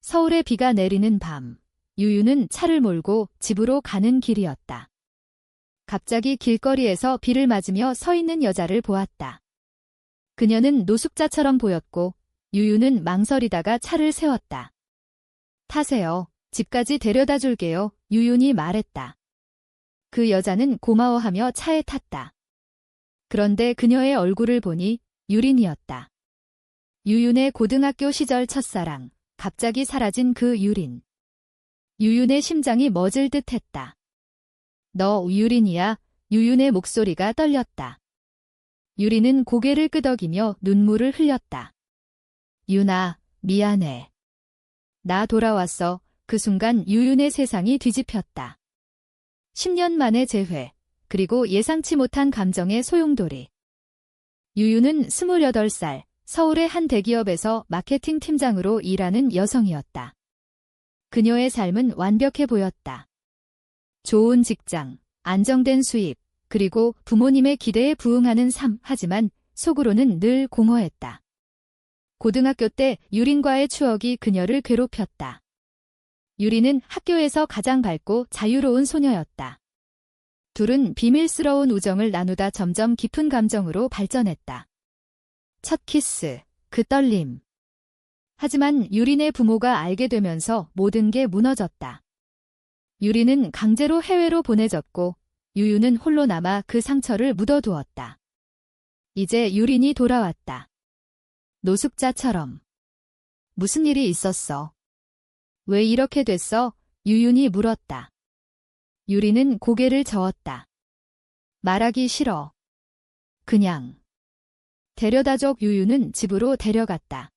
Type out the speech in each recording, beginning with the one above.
서울에 비가 내리는 밤, 유유는 차를 몰고 집으로 가는 길이었다. 갑자기 길거리에서 비를 맞으며 서 있는 여자를 보았다. 그녀는 노숙자처럼 보였고 유유는 망설이다가 차를 세웠다. 타세요. 집까지 데려다 줄게요. 유유는 말했다. 그 여자는 고마워하며 차에 탔다. 그런데 그녀의 얼굴을 보니 유린이었다. 유윤의 고등학교 시절 첫사랑, 갑자기 사라진 그 유린. 유윤의 심장이 멎을 듯했다. 너 유린이야? 유윤의 목소리가 떨렸다. 유린은 고개를 끄덕이며 눈물을 흘렸다. 윤아, 미안해. 나 돌아왔어. 그 순간 유윤의 세상이 뒤집혔다. 10년 만의 재회, 그리고 예상치 못한 감정의 소용돌이. 유윤은 28살, 서울의 한 대기업에서 마케팅 팀장으로 일하는 여성이었다. 그녀의 삶은 완벽해 보였다. 좋은 직장, 안정된 수입, 그리고 부모님의 기대에 부응하는 삶, 하지만 속으로는 늘 공허했다. 고등학교 때 유린과의 추억이 그녀를 괴롭혔다. 유린은 학교에서 가장 밝고 자유로운 소녀였다. 둘은 비밀스러운 우정을 나누다 점점 깊은 감정으로 발전했다. 첫 키스, 그 떨림. 하지만 유린의 부모가 알게 되면서 모든 게 무너졌다. 유린은 강제로 해외로 보내졌고 유유는 홀로 남아 그 상처를 묻어두었다. 이제 유린이 돌아왔다. 노숙자처럼. 무슨 일이 있었어? 왜 이렇게 됐어? 유윤이 물었다. 유린은 고개를 저었다. 말하기 싫어. 그냥. 데려다줘. 유윤은 집으로 데려갔다.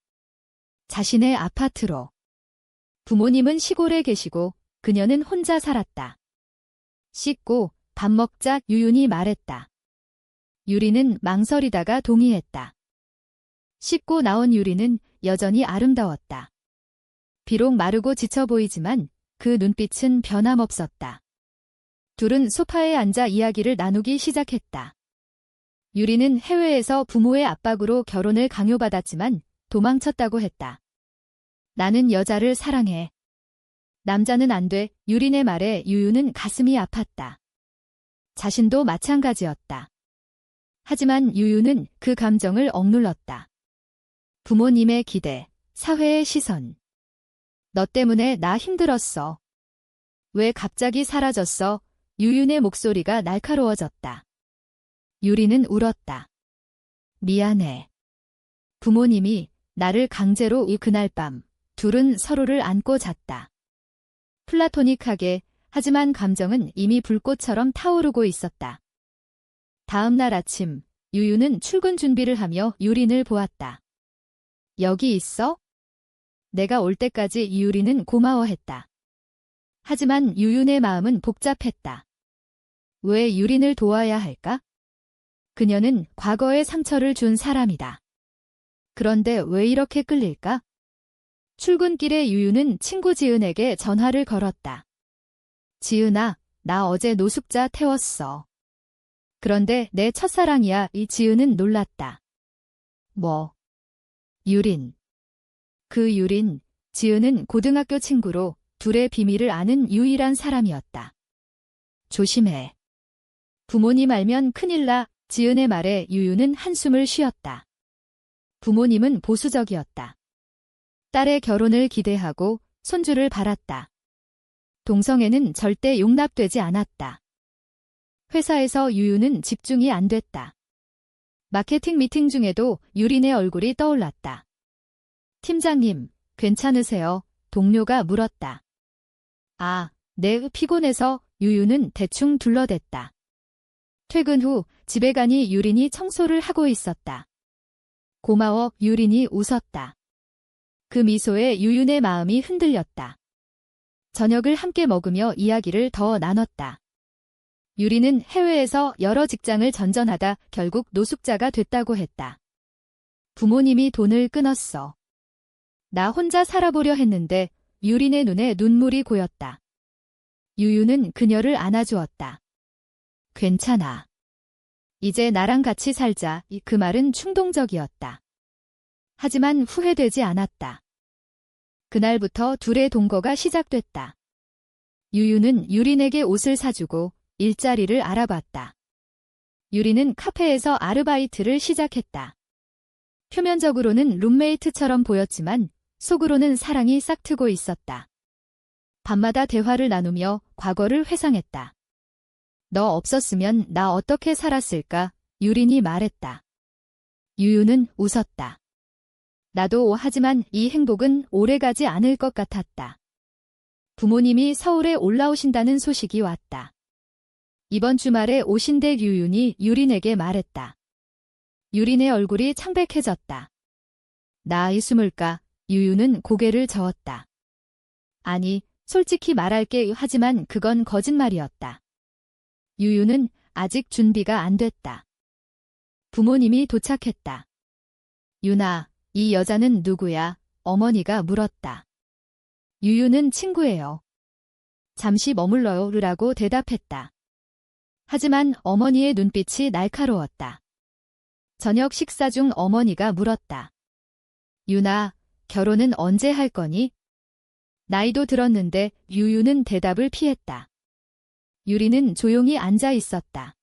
자신의 아파트로. 부모님은 시골에 계시고 그녀는 혼자 살았다. 씻고 밥 먹자. 유윤이 말했다. 유리는 망설이다가 동의했다. 씻고 나온 유리는 여전히 아름다웠다. 비록 마르고 지쳐 보이지만 그 눈빛은 변함없었다. 둘은 소파에 앉아 이야기를 나누기 시작했다. 유리는 해외에서 부모의 압박으로 결혼을 강요받았지만 도망쳤다고 했다. 나는 여자를 사랑해. 남자는 안 돼. 유린의 말에 유유는 가슴이 아팠다. 자신도 마찬가지였다. 하지만 유유는 그 감정을 억눌렀다. 부모님의 기대, 사회의 시선. 너 때문에 나 힘들었어. 왜 갑자기 사라졌어? 유윤의 목소리가 날카로워졌다. 유리는 울었다. 미안해. 부모님이 나를 강제로 그날 밤 둘은 서로를 안고 잤다. 플라토닉하게, 하지만 감정은 이미 불꽃처럼 타오르고 있었다. 다음 날 아침, 유유는 출근 준비를 하며 유린을 보았다. 여기 있어? 내가 올 때까지 유린은 고마워했다. 하지만 유윤의 마음은 복잡했다. 왜 유린을 도와야 할까? 그녀는 과거의 상처를 준 사람이다. 그런데 왜 이렇게 끌릴까? 출근길에 유윤은 친구 지은에게 전화를 걸었다. 지은아, 나 어제 노숙자 태웠어. 그런데 내 첫사랑이야. 이 지은은 놀랐다. 뭐? 유린. 그 유린, 지은은 고등학교 친구로 둘의 비밀을 아는 유일한 사람이었다. 조심해. 부모님 알면 큰일 나. 지은의 말에 유유는 한숨을 쉬었다. 부모님은 보수적이었다. 딸의 결혼을 기대하고 손주를 바랐다. 동성애는 절대 용납되지 않았다. 회사에서 유유는 집중이 안 됐다. 마케팅 미팅 중에도 유린의 얼굴이 떠올랐다. 팀장님, 괜찮으세요? 동료가 물었다. 아, 네, 피곤해서. 유유는 대충 둘러댔다. 퇴근 후 집에 가니 유린이 청소를 하고 있었다. 고마워. 유린이 웃었다. 그 미소에 유윤의 마음이 흔들렸다. 저녁을 함께 먹으며 이야기를 더 나눴다. 유리는 해외에서 여러 직장을 전전하다 결국 노숙자가 됐다고 했다. 부모님이 돈을 끊었어. 나 혼자 살아보려 했는데 유린의 눈에 눈물이 고였다. 유유는 그녀를 안아주었다. 괜찮아. 이제 나랑 같이 살자. 그 말은 충동적이었다. 하지만 후회되지 않았다. 그날부터 둘의 동거가 시작됐다. 유유는 유린에게 옷을 사주고 일자리를 알아봤다. 유리는 카페에서 아르바이트를 시작했다. 표면적으로는 룸메이트처럼 보였지만 속으로는 사랑이 싹트고 있었다. 밤마다 대화를 나누며 과거를 회상했다. 너 없었으면 나 어떻게 살았을까? 유린이 말했다. 유유는 웃었다. 나도 하지만 이 행복은 오래가지 않을 것 같았다. 부모님이 서울에 올라오신다는 소식이 왔다. 이번 주말에 오신대. 유윤이 유린에게 말했다. 유린의 얼굴이 창백해졌다. 나 스물까? 유유는 고개를 저었다. 아니, 솔직히 말할게. 하지만 그건 거짓말이었다. 유유는 아직 준비가 안 됐다. 부모님이 도착했다. 유나, 이 여자는 누구야? 어머니가 물었다. 유유는 친구예요. 잠시 머물러요. 라고 대답했다. 하지만 어머니의 눈빛이 날카로웠다. 저녁 식사 중 어머니가 물었다. 유나, 결혼은 언제 할 거니? 나이도 들었는데. 유유는 대답을 피했다. 유리는 조용히 앉아 있었다.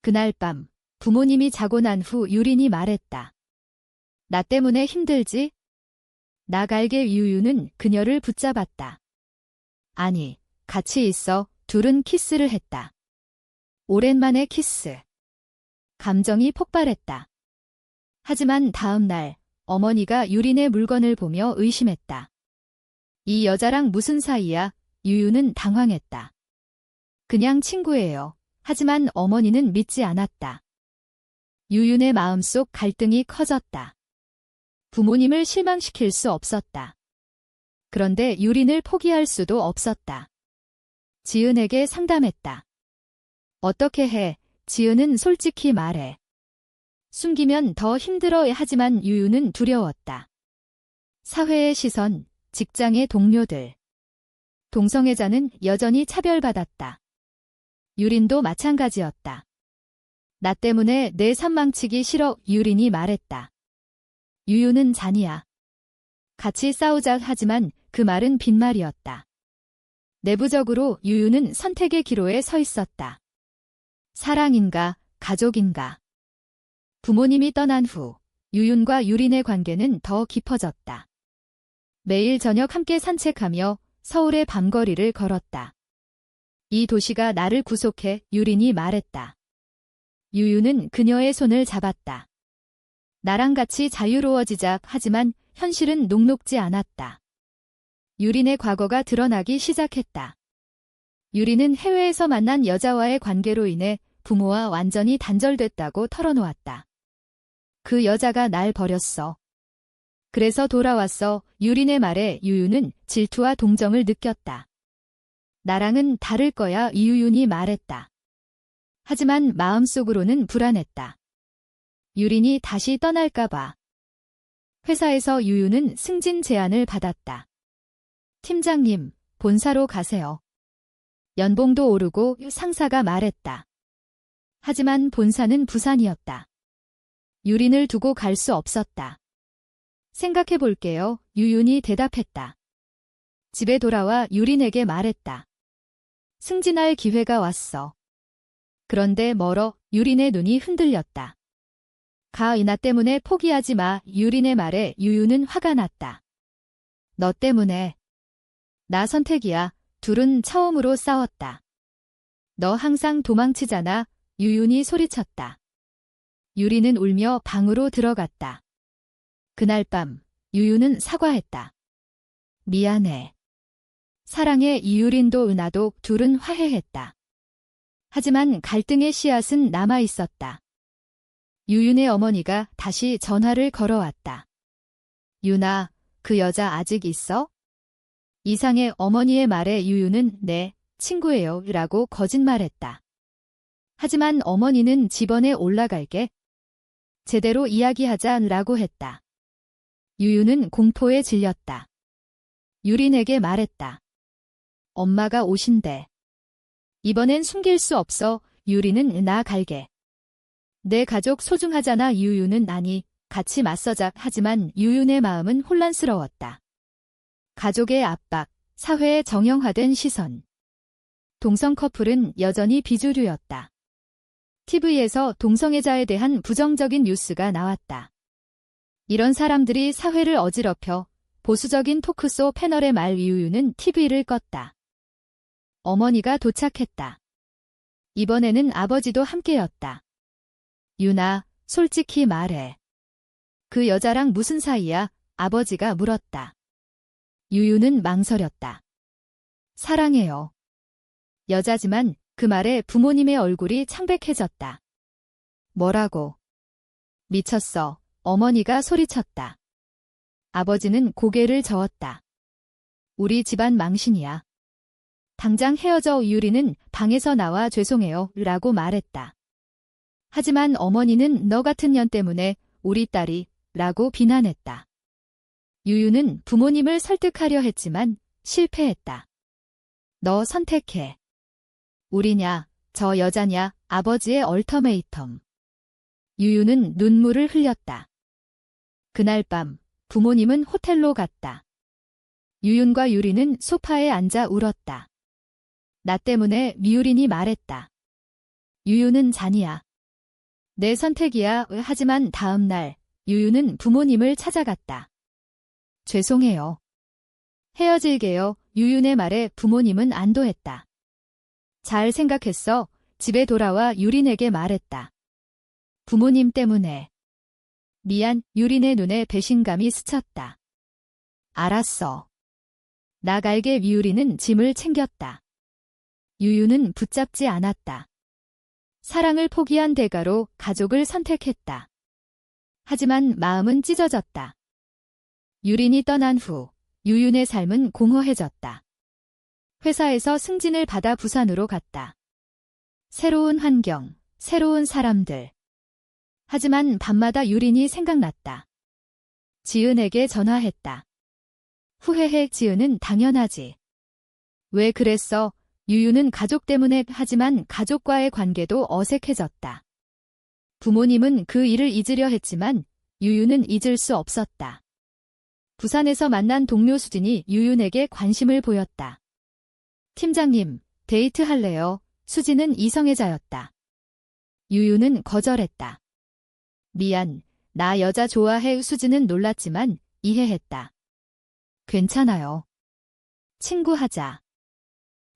그날 밤 부모님이 자고 난 후 유린이 말했다. 나 때문에 힘들지? 나갈게. 유유는 그녀를 붙잡았다. 아니, 같이 있어. 둘은 키스를 했다. 오랜만에 키스. 감정이 폭발했다. 하지만 다음 날 어머니가 유린의 물건을 보며 의심했다. 이 여자랑 무슨 사이야? 유유는 당황했다. 그냥 친구예요. 하지만 어머니는 믿지 않았다. 유윤의 마음속 갈등이 커졌다. 부모님을 실망시킬 수 없었다. 그런데 유린을 포기할 수도 없었다. 지은에게 상담했다. 어떻게 해? 지은은 솔직히 말해. 숨기면 더 힘들어. 하지만 유유는 두려웠다. 사회의 시선, 직장의 동료들. 동성애자는 여전히 차별받았다. 유린도 마찬가지였다. 나 때문에 내 삶 망치기 싫어. 유린이 말했다. 유유는 잔이야. 같이 싸우자. 하지만 그 말은 빈말이었다. 내부적으로 유유는 선택의 기로에 서 있었다. 사랑인가, 가족인가. 부모님이 떠난 후 유윤과 유린의 관계는 더 깊어졌다. 매일 저녁 함께 산책하며 서울의 밤거리를 걸었다. 이 도시가 나를 구속해. 유린이 말했다. 유유는 그녀의 손을 잡았다. 나랑 같이 자유로워지자. 하지만 현실은 녹록지 않았다. 유린의 과거가 드러나기 시작했다. 유린은 해외에서 만난 여자와의 관계로 인해 부모와 완전히 단절됐다고 털어놓았다. 그 여자가 날 버렸어. 그래서 돌아왔어. 유린의 말에 유유는 질투와 동정을 느꼈다. 나랑은 다를 거야. 유윤이 말했다. 하지만 마음속으로는 불안했다. 유린이 다시 떠날까봐. 회사에서 유유는 승진 제안을 받았다. 팀장님, 본사로 가세요. 연봉도 오르고. 상사가 말했다. 하지만 본사는 부산이었다. 유린을 두고 갈 수 없었다. 생각해 볼게요. 유윤이 대답했다. 집에 돌아와 유린에게 말했다. 승진할 기회가 왔어. 그런데 멀어. 유린의 눈이 흔들렸다. 나 때문에 포기하지 마. 유린의 말에 유유는 화가 났다. 너 때문에. 나 선택이야. 둘은 처음으로 싸웠다. 너 항상 도망치잖아. 유윤이 소리쳤다. 유리는 울며 방으로 들어갔다. 그날 밤 유유는 사과했다. 미안해. 사랑해. 이유린도 은하도 둘은 화해했다. 하지만 갈등의 씨앗은 남아있었다. 유윤의 어머니가 다시 전화를 걸어왔다. 유나, 그 여자 아직 있어? 이상의 어머니의 말에 유유는 네, 친구예요 라고 거짓말했다. 하지만 어머니는 집원에 올라갈게. 제대로 이야기하자 라고 했다. 유유는 공포에 질렸다. 유린에게 말했다. 엄마가 오신대. 이번엔 숨길 수 없어. 유리는 나 갈게. 내 가족 소중하잖아. 유유는 아니, 같이 맞서자. 하지만 유윤의 마음은 혼란스러웠다. 가족의 압박, 사회의 정형화된 시선. 동성 커플은 여전히 비주류였다. TV에서 동성애자에 대한 부정적인 뉴스가 나왔다. 이런 사람들이 사회를 어지럽혀 보수적인 토크쇼 패널의 말 유유는 TV를 껐다. 어머니가 도착했다. 이번에는 아버지도 함께였다. 유나, 솔직히 말해. 그 여자랑 무슨 사이야? 아버지가 물었다. 유유는 망설였다. 사랑해요. 여자지만 그 말에 부모님의 얼굴이 창백해졌다. 뭐라고? 미쳤어. 어머니가 소리쳤다. 아버지는 고개를 저었다. 우리 집안 망신이야. 당장 헤어져. 유리는 방에서 나와 죄송해요 라고 말했다. 하지만 어머니는 너 같은 년 때문에 우리 딸이 라고 비난했다. 유유는 부모님을 설득하려 했지만 실패했다. 너 선택해. 우리냐, 저 여자냐, 아버지의 얼터메이텀. 유유는 눈물을 흘렸다. 그날 밤 부모님은 호텔로 갔다. 유윤과 유리는 소파에 앉아 울었다. 나 때문에 미우린이 말했다. 유유는 잔이야. 내 선택이야. 하지만 다음 날 유유는 부모님을 찾아갔다. 죄송해요. 헤어질게요. 유윤의 말에 부모님은 안도했다. 잘 생각했어. 집에 돌아와 유린에게 말했다. 부모님 때문에. 미안. 유린의 눈에 배신감이 스쳤다. 알았어. 나갈게. 유리는 짐을 챙겼다. 유유는 붙잡지 않았다. 사랑을 포기한 대가로 가족을 선택했다. 하지만 마음은 찢어졌다. 유린이 떠난 후 유윤의 삶은 공허해졌다. 회사에서 승진을 받아 부산으로 갔다. 새로운 환경, 새로운 사람들. 하지만 밤마다 유린이 생각났다. 지은에게 전화했다. 후회해. 지은은 당연하지. 왜 그랬어? 유유는 가족 때문에. 하지만 가족과의 관계도 어색해졌다. 부모님은 그 일을 잊으려 했지만 유유는 잊을 수 없었다. 부산에서 만난 동료 수진이 유윤에게 관심을 보였다. 팀장님, 데이트할래요? 수진은 이성애자였다. 유유는 거절했다. 미안, 나 여자 좋아해. 수진은 놀랐지만 이해했다. 괜찮아요. 친구하자.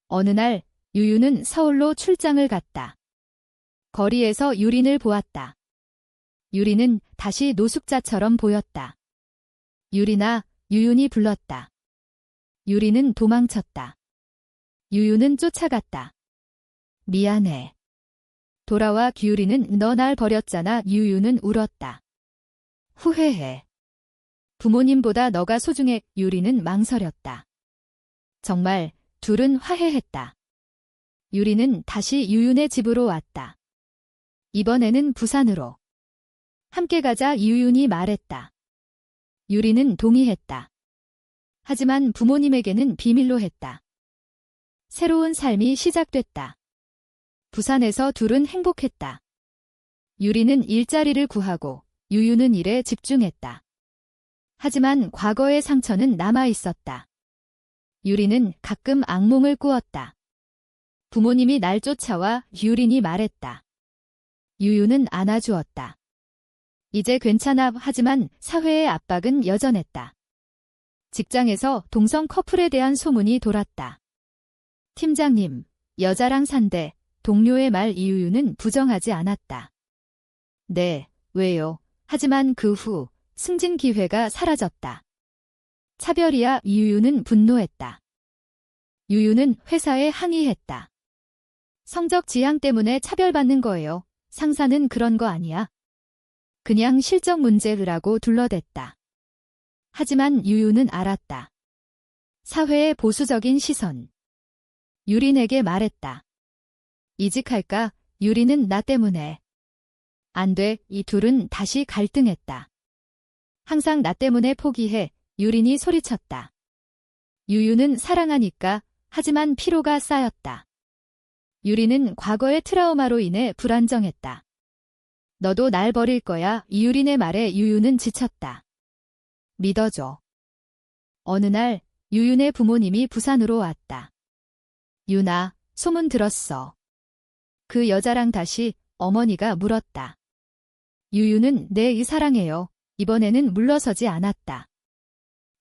어느 날 유유는 서울로 출장을 갔다. 거리에서 유린을 보았다. 유린은 다시 노숙자처럼 보였다. 유린아, 유윤이 불렀다. 유린은 도망쳤다. 유유는 쫓아갔다. 미안해. 돌아와 유리는 너 날 버렸잖아. 유유는 울었다. 후회해. 부모님보다 너가 소중해. 유리는 망설였다. 정말 둘은 화해했다. 유리는 다시 유윤의 집으로 왔다. 이번에는 부산으로. 함께 가자. 유윤이 말했다. 유리는 동의했다. 하지만 부모님에게는 비밀로 했다. 새로운 삶이 시작됐다. 부산에서 둘은 행복했다. 유리는 일자리를 구하고 유유는 일에 집중했다. 하지만 과거의 상처는 남아 있었다. 유리는 가끔 악몽을 꾸었다. 부모님이 날 쫓아와. 유린이 말했다. 유유는 안아주었다. 이제 괜찮아. 하지만 사회의 압박은 여전했다. 직장에서 동성 커플에 대한 소문이 돌았다. 팀장님, 여자랑 산대. 동료의 말. 유유는 부정하지 않았다. 네, 왜요? 하지만 그 후 승진 기회가 사라졌다. 차별이야. 유유는 분노했다. 유유는 회사에 항의했다. 성적 지향 때문에 차별받는 거예요. 상사는 그런 거 아니야. 그냥 실적 문제라고 둘러댔다. 하지만 유유는 알았다. 사회의 보수적인 시선. 유린에게 말했다. 이직할까? 유리는 나 때문에. 안 돼. 이 둘은 다시 갈등했다. 항상 나 때문에 포기해. 유린이 소리쳤다. 유유는 사랑하니까. 하지만 피로가 쌓였다. 유리는 과거의 트라우마로 인해 불안정했다. 너도 날 버릴 거야. 유린의 말에 유유는 지쳤다. 믿어줘. 어느 날 유윤의 부모님이 부산으로 왔다. 윤아, 소문 들었어. 그 여자랑 다시 어머니가 물었다. 유윤은 네, 사랑해요. 이번에는 물러서지 않았다.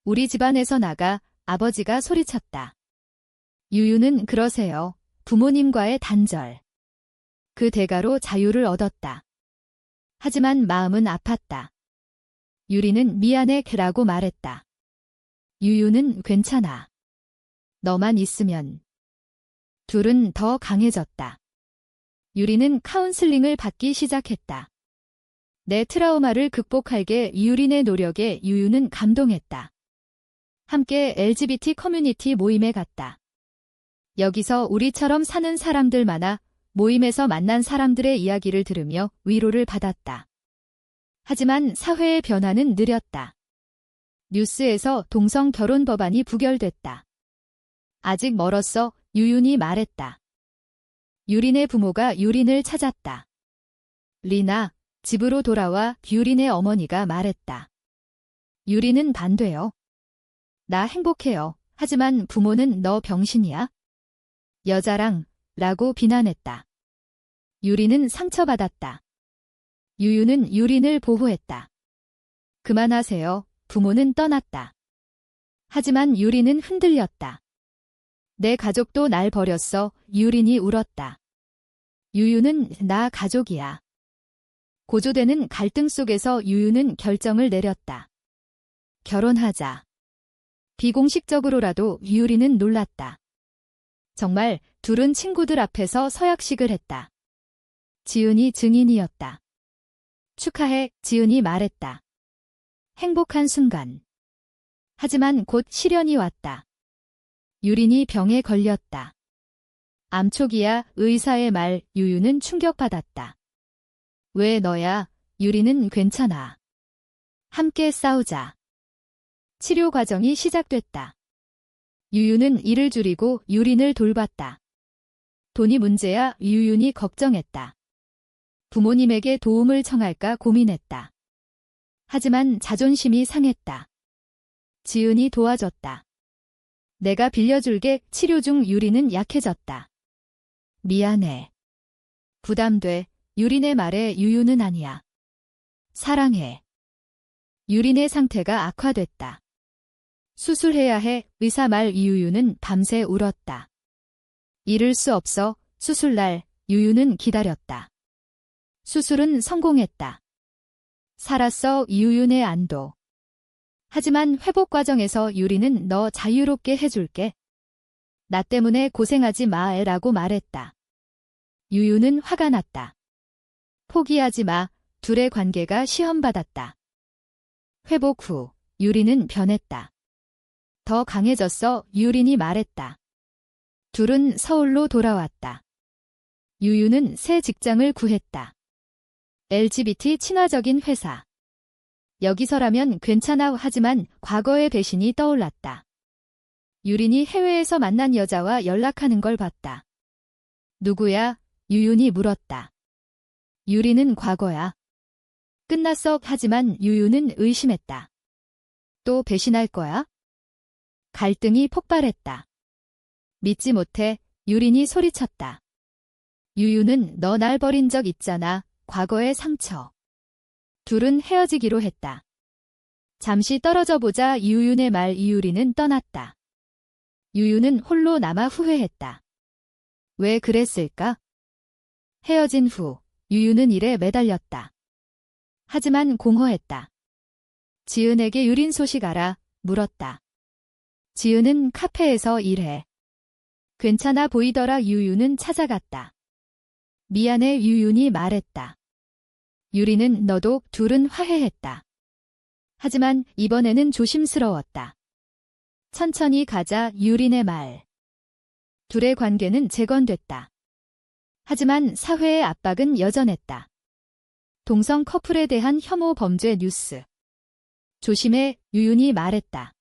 우리 집안에서 나가 아버지가 소리쳤다. 유윤은 그러세요. 부모님과의 단절. 그 대가로 자유를 얻었다. 하지만 마음은 아팠다. 유리는 미안해라고 말했다. 유윤은 괜찮아. 너만 있으면. 둘은 더 강해졌다. 유리는 카운슬링을 받기 시작했다. 내 트라우마를 극복하게 유린의 노력에 유윤은 감동했다. 함께 LGBT 커뮤니티 모임에 갔다. 여기서 우리처럼 사는 사람들 많아 모임에서 만난 사람들의 이야기를 들으며 위로를 받았다. 하지만 사회의 변화는 느렸다. 뉴스에서 동성 결혼 법안이 부결됐다. 아직 멀었어, 유윤이 말했다. 유린의 부모가 유린을 찾았다. 리나, 집으로 돌아와, 유린의 어머니가 말했다. 유린은 반대요. 나 행복해요. 하지만 부모는 너 병신이야? 여자랑, 라고 비난했다. 유린은 상처받았다. 유윤은 유린을 보호했다. 그만하세요. 부모는 떠났다. 하지만 유린은 흔들렸다. 내 가족도 날 버렸어. 유린이 울었다. 유윤은 나 가족이야. 고조되는 갈등 속에서 유윤은 결정을 내렸다. 결혼하자. 비공식적으로라도 유린은 놀랐다. 정말 둘은 친구들 앞에서 서약식을 했다. 지은이 증인이었다. 축하해, 지은이 말했다. 행복한 순간. 하지만 곧 시련이 왔다. 유린이 병에 걸렸다. 암 초기야, 의사의 말. 유윤은 충격받았다. 왜 너야? 유린은 괜찮아. 함께 싸우자. 치료 과정이 시작됐다. 유윤은 일을 줄이고 유린을 돌봤다. 돈이 문제야, 유윤이 걱정했다. 부모님에게 도움을 청할까 고민했다. 하지만 자존심이 상했다. 지은이 도와줬다. 내가 빌려줄게. 치료 중 유린은 약해졌다. 미안해. 부담돼. 유린의 말에 유윤은 아니야. 사랑해. 유린의 상태가 악화됐다. 수술해야 해. 의사 말. 유윤은 밤새 울었다. 잃을 수 없어. 수술날. 유윤은 기다렸다. 수술은 성공했다. 살았어. 유윤의 안도. 하지만 회복 과정에서 유린은 너 자유롭게 해줄게. 나 때문에 고생하지 마라고 말했다. 유윤은 화가 났다. 포기하지 마. 둘의 관계가 시험받았다. 회복 후 유린은 변했다. 더 강해졌어. 유린이 말했다. 둘은 서울로 돌아왔다. 유윤은 새 직장을 구했다. LGBT 친화적인 회사. 여기서라면 괜찮아. 하지만 과거의 배신이 떠올랐다. 유린이 해외에서 만난 여자와 연락하는 걸 봤다. 누구야? 유윤이 물었다. 유린은 과거야. 끝났어. 하지만 유윤은 의심했다. 또 배신할 거야? 갈등이 폭발했다. 믿지 못해. 유린이 소리쳤다. 유윤은 너 날 버린 적 있잖아. 과거의 상처. 둘은 헤어지기로 했다. 잠시 떨어져 보자. 유윤의 말. 유린은 떠났다. 유윤은 홀로 남아 후회했다. 왜 그랬을까? 헤어진 후 유윤은 일에 매달렸다. 하지만 공허했다. 지은에게 유린 소식 알아? 물었다. 지은은 카페에서 일해. 괜찮아 보이더라. 유윤은 찾아갔다. 미안해. 유윤이 말했다. 유린은 너도. 둘은 화해했다. 하지만 이번에는 조심스러웠다. 천천히 가자. 유린의 말. 둘의 관계는 재건됐다. 하지만 사회의 압박은 여전했다. 동성 커플에 대한 혐오 범죄 뉴스. 조심해. 유윤이 말했다.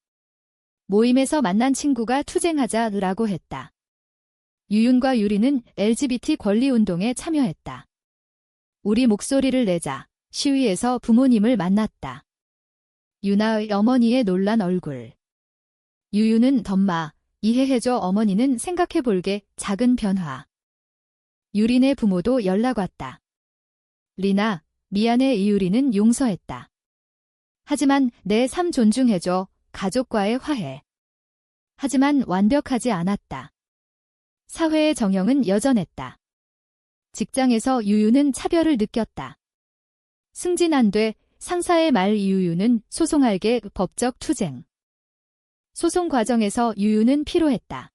모임에서 만난 친구가 투쟁하자라고 했다. 유윤과 유리는 LGBT 권리운동에 참여했다. 우리 목소리를 내자. 시위에서 부모님을 만났다. 유나의 어머니의 놀란 얼굴. 유유는 덤마, 이해해줘. 어머니는 생각해볼게. 작은 변화. 유린의 부모도 연락 왔다. 리나, 미안해. 이유리는 용서했다. 하지만 내 삶 존중해줘. 가족과의 화해. 하지만 완벽하지 않았다. 사회의 정형은 여전했다. 직장에서 유유는 차별을 느꼈다. 승진 안 돼. 상사의 말. 유유는 소송할게. 법적 투쟁. 소송 과정에서 유유는 피로했다.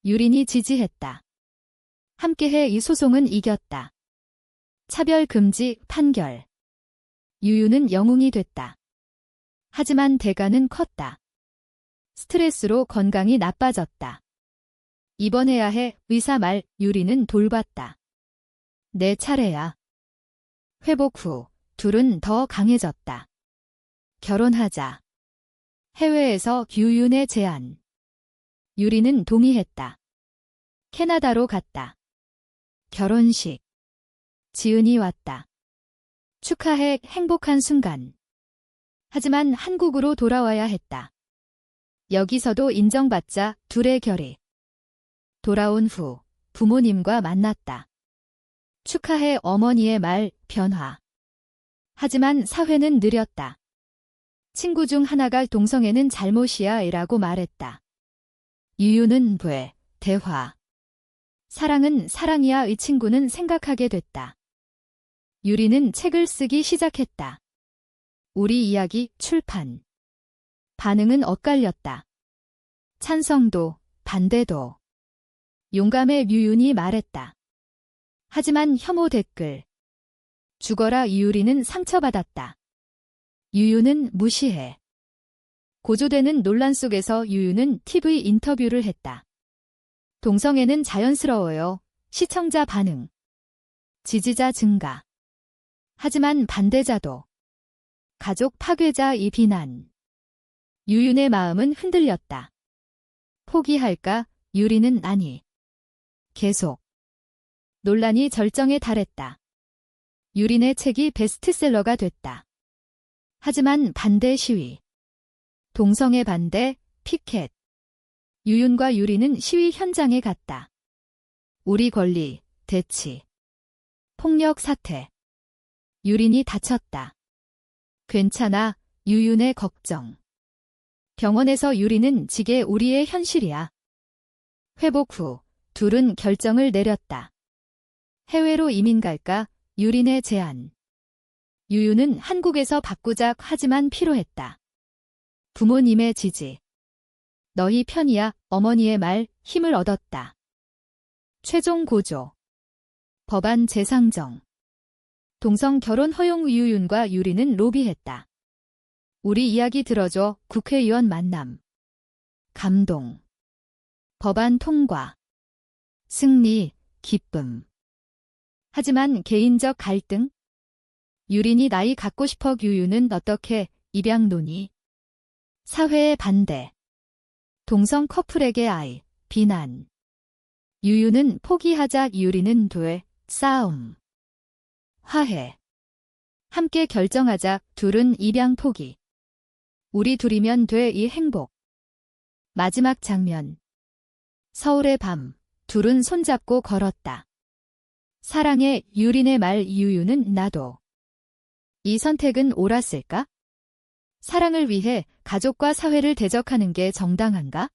유린이 지지했다. 함께해. 이 소송은 이겼다. 차별 금지 판결. 유유는 영웅이 됐다. 하지만 대가는 컸다. 스트레스로 건강이 나빠졌다. 입원해야 해. 의사 말. 유리는 돌봤다. 내 차례야. 회복 후 둘은 더 강해졌다. 결혼하자. 해외에서 유윤의 제안. 유리는 동의했다. 캐나다로 갔다. 결혼식. 지은이 왔다. 축하해. 행복한 순간. 하지만 한국으로 돌아와야 했다. 여기서도 인정받자. 둘의 결의. 돌아온 후 부모님과 만났다. 축하해. 어머니의 말. 변화. 하지만 사회는 느렸다. 친구 중 하나가 동성애는 잘못이야 라고 말했다. 유유는 왜? 대화. 사랑은 사랑이야. 이 친구는 생각하게 됐다. 유리는 책을 쓰기 시작했다. 우리 이야기 출판. 반응은 엇갈렸다. 찬성도, 반대도. 용감의 유윤이 말했다. 하지만 혐오 댓글. 죽어라. 유리는 상처받았다. 유유는 무시해. 고조되는 논란 속에서 유유는 TV 인터뷰를 했다. 동성애는 자연스러워요. 시청자 반응. 지지자 증가. 하지만 반대자도. 가족 파괴자. 이 비난. 유윤의 마음은 흔들렸다. 포기할까? 유리는 아니. 계속. 논란이 절정에 달했다. 유린의 책이 베스트셀러가 됐다. 하지만 반대 시위. 동성애 반대, 피켓. 유윤과 유리는 시위 현장에 갔다. 우리 권리, 대치. 폭력 사태. 유린이 다쳤다. 괜찮아. 유윤의 걱정. 병원에서 유리는 지게 우리의 현실이야. 회복 후 둘은 결정을 내렸다. 해외로 이민 갈까? 유린의 제안. 유유는 한국에서 바꾸자. 하지만 피로했다. 부모님의 지지. 너희 편이야. 어머니의 말. 힘을 얻었다. 최종 고조. 법안 재상정. 동성 결혼 허용. 유윤과 유리는 로비했다. 우리 이야기 들어줘. 국회의원 만남. 감동. 법안 통과. 승리, 기쁨. 하지만 개인적 갈등? 유린이 나이 갖고 싶어. 유유는 어떻게? 입양 논의. 사회의 반대. 동성 커플에게 아이, 비난. 유유는 포기하자. 유리는 돼. 싸움. 화해. 함께 결정하자. 둘은 입양 포기. 우리 둘이면 돼. 이 행복. 마지막 장면. 서울의 밤. 둘은 손잡고 걸었다. 사랑해. 유린의 말. 유유는 나도. 이 선택은 옳았을까? 사랑을 위해 가족과 사회를 대적하는 게 정당한가?